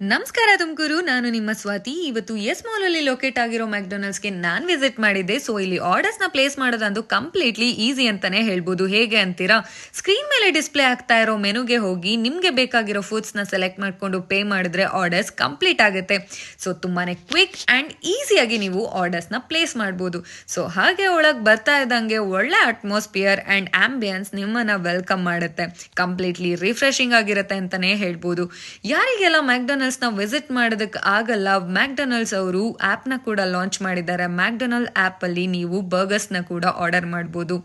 ನಮಸ್ಕಾರ ತುಮಕೂರು, ನಾನು ನಿಮ್ಮ ಸ್ವಾತಿ. ಇವತ್ತು ಎಸ್ ಮಾಲ್ ಅಲ್ಲಿ ಲೊಕೇಟ್ ಆಗಿರೋ ಮ್ಯಾಕ್ಡೊನಾಲ್ಡ್ಸ್ಗೆ ನಾನು ವಿಸಿಟ್ ಮಾಡಿದ್ದೆ. ಸೊ ಇಲ್ಲಿ ಆರ್ಡರ್ಸ್ನ ಪ್ಲೇಸ್ ಮಾಡೋದಂತೂ ಕಂಪ್ಲೀಟ್ಲಿ ಈಸಿ ಅಂತಾನೆ ಹೇಳ್ಬೋದು. ಹೇಗೆ ಅಂತೀರಾ? ಸ್ಕ್ರೀನ್ ಮೇಲೆ ಡಿಸ್ಪ್ಲೇ ಆಗ್ತಾ ಇರೋ ಮೆನುಗೆ ಹೋಗಿ ನಿಮಗೆ ಬೇಕಾಗಿರೋ ಫುಡ್ಸ್ನ ಸೆಲೆಕ್ಟ್ ಮಾಡಿಕೊಂಡು ಪೇ ಮಾಡಿದ್ರೆ ಆರ್ಡರ್ಸ್ ಕಂಪ್ಲೀಟ್ ಆಗುತ್ತೆ. ಸೊ ತುಂಬಾನೇ ಕ್ವಿಕ್ ಆ್ಯಂಡ್ ಈಸಿಯಾಗಿ ನೀವು ಆರ್ಡರ್ಸ್ನ ಪ್ಲೇಸ್ ಮಾಡ್ಬೋದು. ಸೊ ಹಾಗೆ ಒಳಗೆ ಬರ್ತಾ ಇದ್ದಂಗೆ ಒಳ್ಳೆ ಅಟ್ಮಾಸ್ಫಿಯರ್ ಆ್ಯಂಡ್ ಆಂಬಿಯನ್ಸ್ ನಿಮ್ಮನ್ನ ವೆಲ್ಕಮ್ ಮಾಡುತ್ತೆ. ಕಂಪ್ಲೀಟ್ಲಿ ರಿಫ್ರೆಶಿಂಗ್ ಆಗಿರುತ್ತೆ ಅಂತಾನೆ ಹೇಳ್ಬೋದು. ಯಾರಿಗೆಲ್ಲ ಮ್ಯಾಕ್ಡೊನಾಲ್ಡ್ಸ್ ನ ವಿಸಿಟ್ ಮಾಡೋದಕ್ಕೆ ಆಗಲ್ಲ, ಮ್ಯಾಕ್ಡೊನಾಲ್ಡ್ಸ್ ಅವರು ಆಪ್ ನ ಕೂಡ ಲಾಂಚ್ ಮಾಡಿದ್ದಾರೆ. ಮ್ಯಾಕ್ಡೊನಾಲ್ಡ್ ಆಪ್ ಅಲ್ಲಿ ನೀವು ಬರ್ಗರ್ಸ್ ನ ಕೂಡ ಆರ್ಡರ್ ಮಾಡಬಹುದು.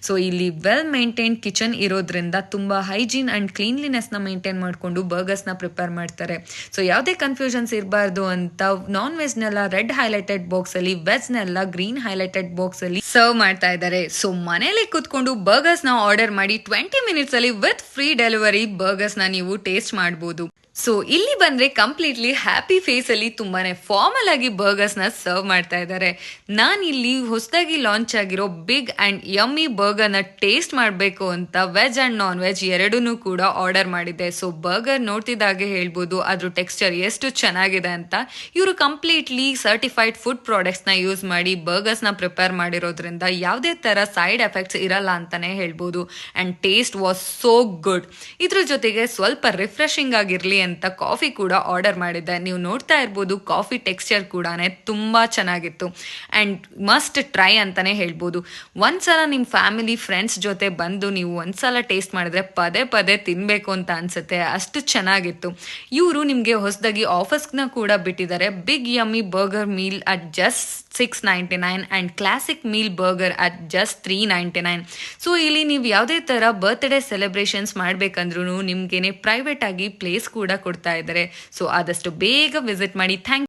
ಸೊ ಇಲ್ಲಿ ವೆಲ್ ಮೇಂಟೈನ್ ಕಿಚನ್ ಇರೋದ್ರಿಂದ ತುಂಬಾ ಹೈಜೀನ್ ಅಂಡ್ ಕ್ಲೀನ್ಲಿನೆಸ್ ನ ಮೇಂಟೈನ್ ಮಾಡಿಕೊಂಡು ಬರ್ಗರ್ಸ್ ನ ಪ್ರಿಪೇರ್ ಮಾಡ್ತಾರೆ. ಸೊ ಯಾವುದೇ ಕನ್ಫ್ಯೂಷನ್ಸ್ ಇರಬಾರ್ದು ಅಂತ ನಾನ್ ವೆಜ್ ನೆಲ್ಲ ರೆಡ್ ಹೈಲೈಟೆಡ್ ಬಾಕ್ಸ್ ಅಲ್ಲಿ, ವೆಜ್ ನೆಲ್ಲ ಗ್ರೀನ್ ಹೈಲೈಟೆಡ್ ಬಾಕ್ಸ್ ಅಲ್ಲಿ ಸರ್ವ್ ಮಾಡ್ತಾ ಇದ್ದಾರೆ. ಸೊ ಮನೆಯಲ್ಲಿ ಕೂತ್ಕೊಂಡು ಬರ್ಗರ್ಸ್ ನ ಆರ್ಡರ್ ಮಾಡಿ 20 ಮಿನಿಟ್ಸ್ ಅಲ್ಲಿ ವಿತ್ ಫ್ರೀ ಡೆಲಿವರಿ ಬರ್ಗರ್ಸ್ ನ ನೀವು ಟೇಸ್ಟ್ ಮಾಡಬಹುದು. ಸೊ ಇಲ್ಲಿ ಬಂದ್ರೆ ಕಂಪ್ಲೀಟ್ಲಿ ಹ್ಯಾಪಿ ಫೇಸ್ ಅಲ್ಲಿ ತುಂಬಾನೇ ಫಾರ್ಮಲ್ ಆಗಿ ಬರ್ಗರ್ಸ್ ನ ಸರ್ವ್ ಮಾಡ್ತಾ ಇದ್ದಾರೆ. ನಾನು ಇಲ್ಲಿ ಹೊಸದಾಗಿ ಲಾಂಚ್ ಆಗಿರೋ ಬಿಗ್ ಅಂಡ್ ಯಮ್ಮಿ ಬರ್ಗರ್ ನ ಟೇಸ್ಟ್ ಮಾಡಬೇಕು ಅಂತ ವೆಜ್ ಅಂಡ್ ನಾನ್ ವೆಜ್ ಎರಡೂ ಕೂಡ ಆರ್ಡರ್ ಮಾಡಿದ್ದೆ. ಸೊ ಬರ್ಗರ್ ನೋಡ್ತಿದ್ದಾಗೆ ಹೇಳ್ಬೋದು ಅದ್ರ ಟೆಕ್ಸ್ಚರ್ ಎಷ್ಟು ಚೆನ್ನಾಗಿದೆ ಅಂತ. ಇವರು ಕಂಪ್ಲೀಟ್ಲಿ ಸರ್ಟಿಫೈಡ್ ಫುಡ್ ಪ್ರಾಡಕ್ಟ್ಸ್ ನ ಯೂಸ್ ಮಾಡಿ ಬರ್ಗರ್ಸ್ ನ ಪ್ರಿಪೇರ್ ಮಾಡಿರೋದ್ರಿಂದ ಯಾವುದೇ ತರ ಸೈಡ್ ಎಫೆಕ್ಟ್ಸ್ ಇರಲ್ಲ ಅಂತಾನೆ ಹೇಳ್ಬೋದು. And taste was so good. ಇದ್ರ ಜೊತೆಗೆ ಸ್ವಲ್ಪ ರಿಫ್ರೆಶಿಂಗ್ ಆಗಿರ್ಲಿ ಅಂತ ಕಾಫಿ ಕೂಡ ಆರ್ಡರ್ ಮಾಡಿದ್ದೆ. ನೀವು ನೋಡ್ತಾ ಇರ್ಬೋದು ಕಾಫಿ ಟೆಕ್ಸ್ಚರ್ ಕೂಡ ತುಂಬಾ ಚೆನ್ನಾಗಿತ್ತು ಅಂಡ್ ಮಸ್ಟ್ ಟ್ರೈ ಅಂತಾನೆ ಹೇಳ್ಬೋದು. ಒಂದ್ಸಲ ನಿಮ್ಮ ಫ್ಯಾಮಿಲಿ ಫ್ರೆಂಡ್ಸ್ ಜೊತೆ ಬಂದು ನೀವು ಒಂದ್ಸಲ ಟೇಸ್ಟ್ ಮಾಡಿದ್ರೆ ಪದೇ ಪದೇ ತಿನ್ಬೇಕು ಅಂತ ಅನ್ಸುತ್ತೆ, ಅಷ್ಟು ಚೆನ್ನಾಗಿತ್ತು. ಇವರು ನಿಮಗೆ ಹೊಸದಾಗಿ ಆಫರ್ಸ್ನ ಕೂಡ ಬಿಟ್ಟಿದ್ದಾರೆ. Big yummy burger meal at just $6.99 and classic meal burger at just $3.99. So ಇಲ್ಲಿ ನೀವು ಯಾವುದೇ ತರ ಬರ್ತ್ಡೇ ಸೆಲೆಬ್ರೇಷನ್ಸ್ ಮಾಡ್ಬೇಕಂದ್ರೂ ನಿಮ್ಗೇನೆ ಪ್ರೈವೇಟ್ ಆಗಿ ಪ್ಲೇಸ್ ಕೂಡ ಕೊಡ್ತಾ ಇದ್ದಾರೆ. ಸೊ ಆದಷ್ಟು ಬೇಗ ವಿಸಿಟ್ ಮಾಡಿ. ಥ್ಯಾಂಕ್